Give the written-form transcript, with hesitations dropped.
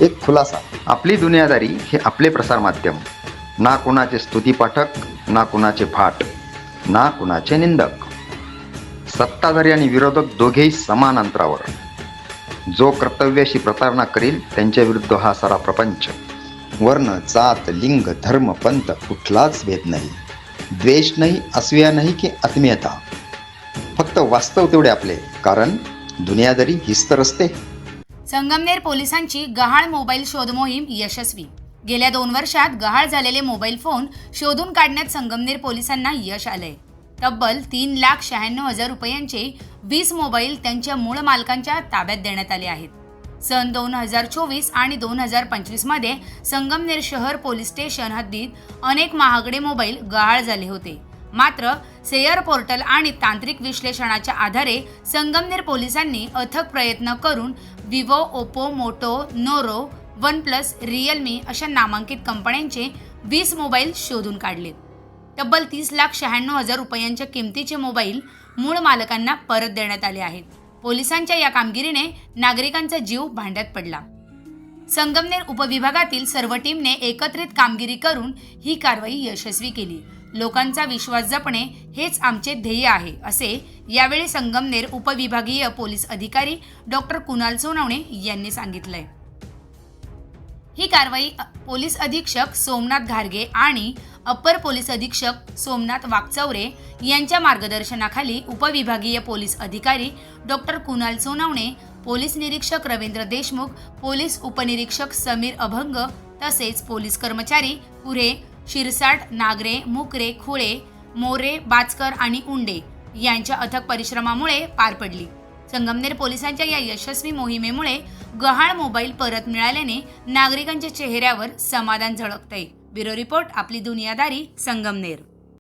एक खुलासा. आपली दुनियादारी हे आपले प्रसार माध्यम. ना कुणाचे स्तुतीपाठक, ना कुणाचे फाट, ना कुणाचे निंदक. सत्ताधारी आणि विरोधक दोघेही समान अंतरावर. जो कर्तव्याशी प्रतारणा करील त्यांच्या विरुद्ध हा सारा प्रपंच. वर्ण, जात, लिंग, धर्म, पंथ कुठलाच भेद नाही. द्वेष नाही, असूया नाही की आत्मीयता. फक्त वास्तव तेवढे आपले. कारण दुनियादारी हीच तर असते. संगमनेर पोलिसांची गहाळ मोबाईल शोध मोहीम यशस्वी. गेल्या 2 वर्षात गहाळ झालेले मोबाईल फोन शोधून काढण्यात संगमनेर पोलिसांना यश आलंय. तब्बल 3,96,000 रुपयांचे 20 मोबाईल त्यांच्या मूळ मालकांच्या ताब्यात देण्यात आले आहेत. सन 2024 आणि 2025 मध्ये संगमनेर शहर पोलीस स्टेशन हद्दीत अनेक महागडे मोबाईल गहाळ झाले होते. मात्र सेयर पोर्टल आणि तांत्रिक विश्लेषणाच्या आधारे संगमनेर पोलिसांनी अथक प्रयत्न करून विवो, ओप्पो, मोटो, नोरो, वन प्लस, रिअलमी अशा नामांकित कंपन्यांचे 20 मोबाईल शोधून काढले. तब्बल 30,96,000 रुपयांच्या किमतीचे मोबाईल मूळ मालकांना परत देण्यात आले आहेत. पोलिसांच्या या कामगिरीने नागरिकांचा जीव भांड्यात पडला. संगमनेर उपविभागातील सर्व टीमने एकत्रित कामगिरी करून ही कारवाई यशस्वी केली. लोकांचा विश्वास जपणे हेच आमचे ध्येय आहे, असे यावेळी संगमनेर उपविभागीय पोलीस अधिकारी डॉक्टर कुणाल सोनवणे यांनी सांगितलंय. ही कारवाई पोलीस अधीक्षक सोमनाथ घारगे आणि अप्पर पोलीस अधीक्षक सोमनाथ वाकचौरे यांच्या मार्गदर्शनाखाली उपविभागीय पोलीस अधिकारी डॉक्टर कुणाल सोनवणे, पोलीस निरीक्षक रवींद्र देशमुख, पोलीस उपनिरीक्षक समीर अभंग तसेच पोलीस कर्मचारी पुरे, शिरसाट, नागरे, मुकरे, खुळे, मोरे, बाचकर आणि उंडे यांच्या अथक परिश्रमामुळे पार पडली. संगमनेर पोलिसांच्या या यशस्वी मोहिमेमुळे गहाळ मोबाईल परत मिळाल्याने नागरिकांच्या चेहऱ्यावर समाधान झळकतंय. ब्युरो रिपोर्ट, आपली दुनियादारी, संगमनेर.